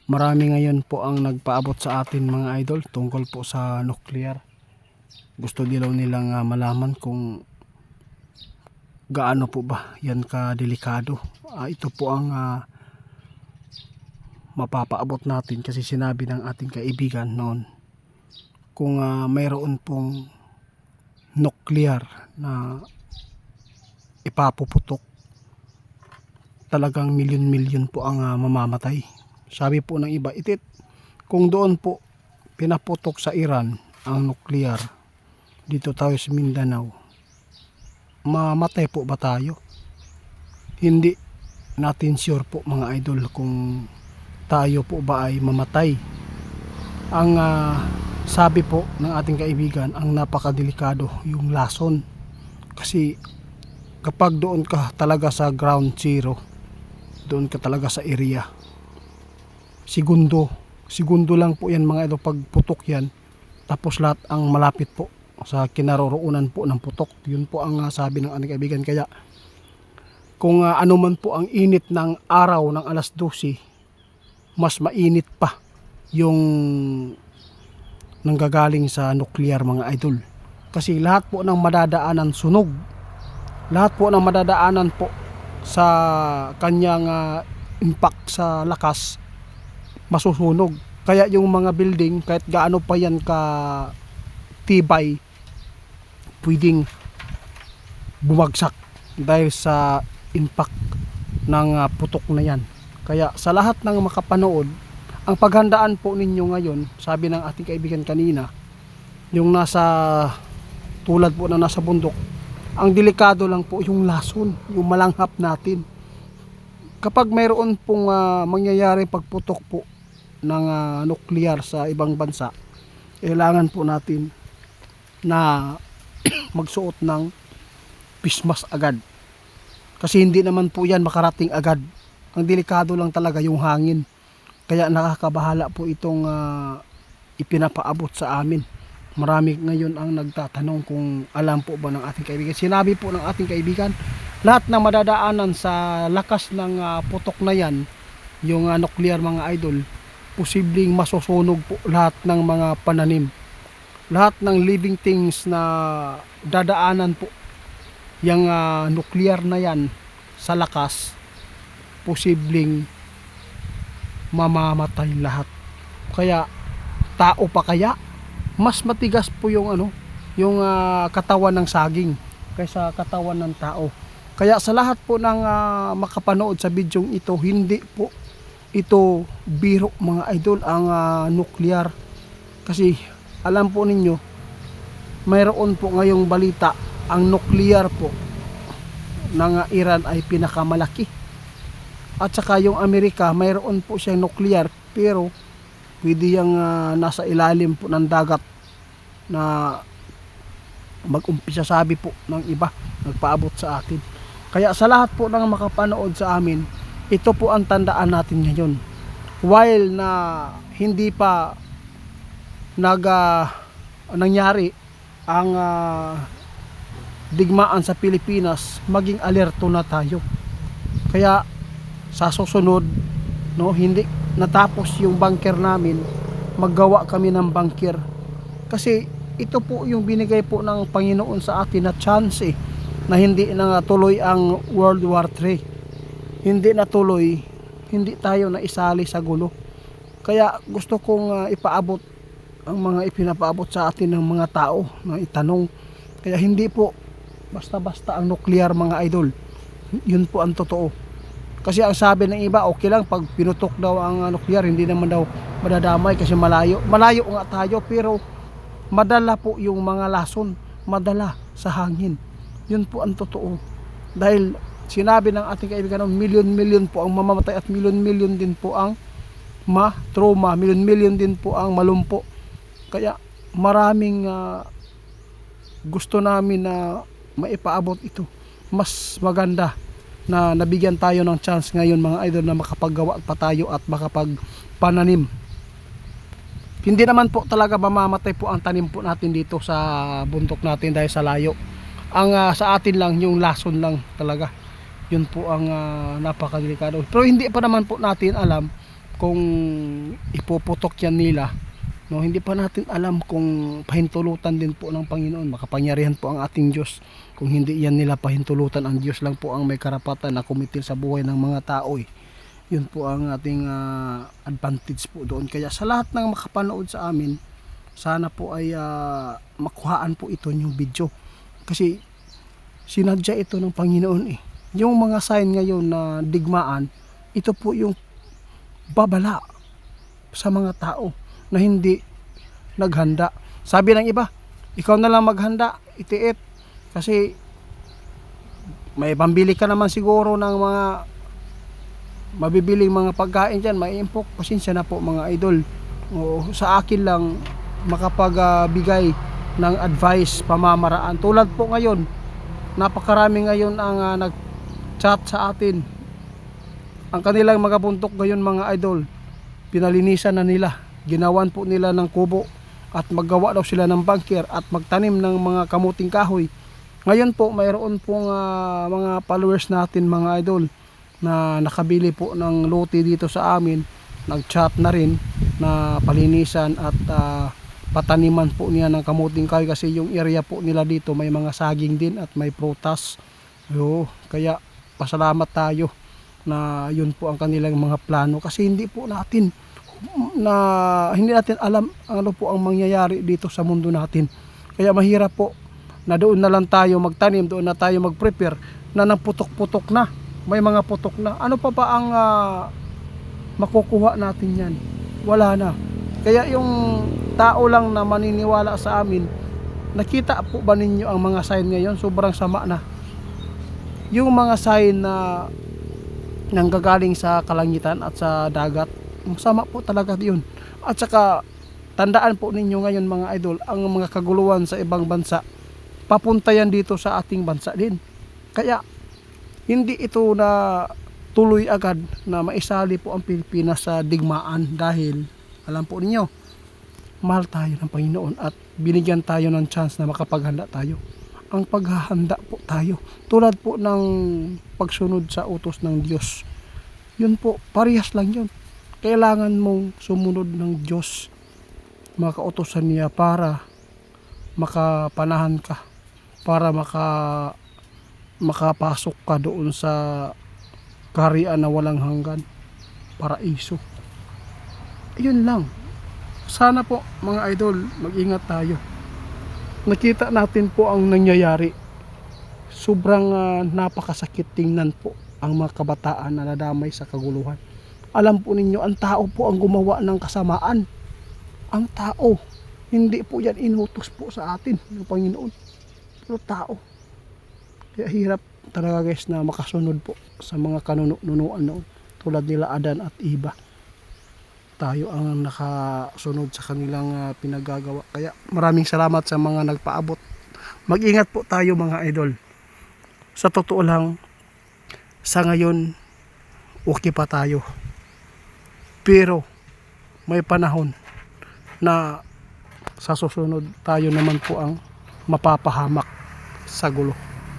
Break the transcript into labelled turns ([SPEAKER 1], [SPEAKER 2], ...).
[SPEAKER 1] Marami ngayon po ang nagpaabot sa atin mga idol tungkol po sa nuclear. Gusto dilaw nilang malaman kung gaano po ba yan kadelikado. Ito po ang mapapaabot natin kasi sinabi ng ating kaibigan noon kung mayroon pong nuclear na ipapuputok, talagang milyon-milyon po ang mamamatay. Sabi po ng iba, kung doon po pinaputok sa Iran ang nuclear, dito tayo sa Mindanao, mamatay po ba tayo? Hindi natin sure po mga idol kung tayo po ba ay mamatay. Ang sabi po ng ating kaibigan, ang napakadelikado yung lason. Kasi kapag doon ka talaga sa ground zero, doon ka talaga sa area, segundo lang po yan mga idol, pag putok yan, tapos lahat ang malapit po sa kinaroroonan po ng putok. Yun po ang sabi ng ating kaibigan. Kaya kung ano man po ang init ng araw ng alas 12, mas mainit pa yung nanggagaling sa nuclear mga idol. Kasi lahat po ng madadaanan sunog, lahat po ng madadaanan po sa kanyang impact sa lakas, masusunog. Kaya yung mga building, kahit gaano pa yan ka tibay, pwedeng bumagsak dahil sa impact ng putok na yan. Kaya sa lahat ng makapanood, ang paghandaan po ninyo ngayon, sabi ng ating kaibigan kanina, yung nasa tulad po na nasa bundok, ang delikado lang po yung lason, yung malanghap natin. Kapag mayroon pong mangyayari pagputok po ng nuclear sa ibang bansa, kailangan po natin na magsuot ng pismas agad. Kasi hindi naman po yan makarating agad. Ang delikado lang talaga yung hangin. Kaya nakakabahala po itong ipinapaabot sa amin. Marami ngayon ang nagtatanong kung alam po ba ng ating kaibigan. Sinabi po ng ating kaibigan, lahat ng madadaanan sa lakas ng putok na yan, yung nuclear mga idol, posibleng masusunog po lahat ng mga pananim. Lahat ng living things na dadaanan po yung nuclear na yan sa lakas, posibleng mamamatay lahat. Kaya tao pa kaya, mas matigas po yung yung katawan ng saging kaysa katawan ng tao. Kaya sa lahat po ng makapanood sa bidyong ito, hindi po ito biro mga idol ang nuclear. Kasi alam po ninyo, mayroon po ngayong balita, ang nuclear po ng Iran ay pinakamalaki. At saka yung Amerika, mayroon po siyang nuclear, pero pwede yung nasa ilalim po ng dagat na mag-umpisa, sabi po ng iba, nagpaabot sa atin. Kaya sa lahat po ng makapanood sa amin, ito po ang tandaan natin ngayon. While na hindi pa nangyari ang digmaan sa Pilipinas, maging alerto na tayo. Kaya sa susunod, hindi natapos yung bunker namin, maggawa kami ng bunker. Kasi ito po yung binigay po ng Panginoon sa atin na chance na hindi na tuloy ang World War III. Hindi na tuloy, hindi tayo na isali sa gulo. Kaya gusto kong ipaabot ang mga ipinapaabot sa atin ng mga tao na itanong. Kaya hindi po basta-basta ang nuclear mga idol. Yun po ang totoo. Kasi ang sabi ng iba, okay lang pag pinutok daw ang nuclear, hindi naman daw madadamay kasi malayo. Malayo nga tayo, pero madala po yung mga lason, madala sa hangin. Yun po ang totoo. Dahil sinabi ng ating kaibigan, milyon-milyon po ang mamamatay at milyon-milyon din po ang ma-trauma, milyon-milyon din po ang malumpo. Kaya maraming gusto namin na maipaabot ito. Mas maganda na nabigyan tayo ng chance ngayon mga idol na makapaggawa pa tayo at makapagpananim. Hindi naman po talaga mamamatay po ang tanim po natin dito sa bundok natin dahil sa layo. Ang sa atin lang yung lason lang talaga. Yun po ang napakadelikado. Pero hindi pa naman po natin alam kung ipuputok yan nila, no, hindi pa natin alam kung pahintulutan din po ng Panginoon. Makapangyarihan po ang ating Diyos. Kung hindi yan nila pahintulutan, ang Diyos lang po ang may karapatan na kumitil sa buhay ng mga tao. Yun po ang ating advantage po doon. Kaya sa lahat ng makapanood sa amin, sana po ay makuhaan po ito yung video. Kasi sinadya ito ng Panginoon eh. Yung mga sign ngayon na digmaan, ito po yung babala sa mga tao na hindi naghanda. Sabi ng iba, ikaw na lang maghanda, itiit. Kasi may pambili ka naman siguro ng mga mabibiling mga pagkain dyan, may impok. Pasensya na po mga idol. O, sa akin lang makapagbigay ng advice, pamamaraan. Tulad po ngayon, napakarami ngayon ang nag-chat sa atin. Ang kanilang mga buntok ngayon mga idol, pinalinisan na nila. Ginawan po nila ng kubo at maggawa daw sila ng bunker at magtanim ng mga kamuting kahoy. Ngayon po mayroon pong mga followers natin mga idol na nakabili po ng lote dito sa amin. Nag-chat na rin na palinisan at pataniman po niya ng kamuting kahoy kasi yung area po nila dito may mga saging din at may prutas. Kaya pasalamat tayo na yun po ang kanilang mga plano kasi hindi natin alam ano po ang mangyayari dito sa mundo natin. Kaya mahirap po na doon na lang tayo magtanim, doon na tayo mag-prepare na naputok-putok na, may mga putok na. Ano pa ba ang makukuha natin yan? Wala na. Kaya yung tao lang na maniniwala sa amin, nakita po ba ninyo ang mga sign ngayon? Sobrang sama na. Yung mga sign na nanggagaling sa kalangitan at sa dagat, masama po talaga yun. At saka tandaan po ninyo ngayon mga idol, ang mga kaguluhan sa ibang bansa papunta yan dito sa ating bansa din. Kaya hindi ito na tuloy agad na maisali po ang Pilipinas sa digmaan dahil alam po ninyo, mahal tayo ng Panginoon at binigyan tayo ng chance na makapaghanda tayo. Ang paghahanda po tayo tulad po ng pagsunod sa utos ng Diyos, yun po, parehas lang yun. Kailangan mong sumunod ng Diyos, mga kautosan niya para makapanahan ka, para makapasok ka doon sa kaharian na walang hanggan, paraiso. Yun lang. Sana po mga idol, mag-ingat tayo. Nakita natin po ang nangyayari. Sobrang napakasakit tingnan po ang mga kabataan na nadamay sa kaguluhan. Alam po ninyo, ang tao po ang gumawa ng kasamaan. Ang tao. Hindi po yan inutos po sa atin ng Panginoon. Pero tao. Kaya hirap talaga guys na makasunod po sa mga kanunuan noon. Tulad nila Adan at Eva. Tayo ang nakasunod sa kanilang pinagagawa. Kaya maraming salamat sa mga nagpaabot. Mag-ingat po tayo mga idol. Sa totoo lang, sa ngayon, okay pa tayo. Pero may panahon na sa susunod tayo naman po ang mapapahamak sa gulo.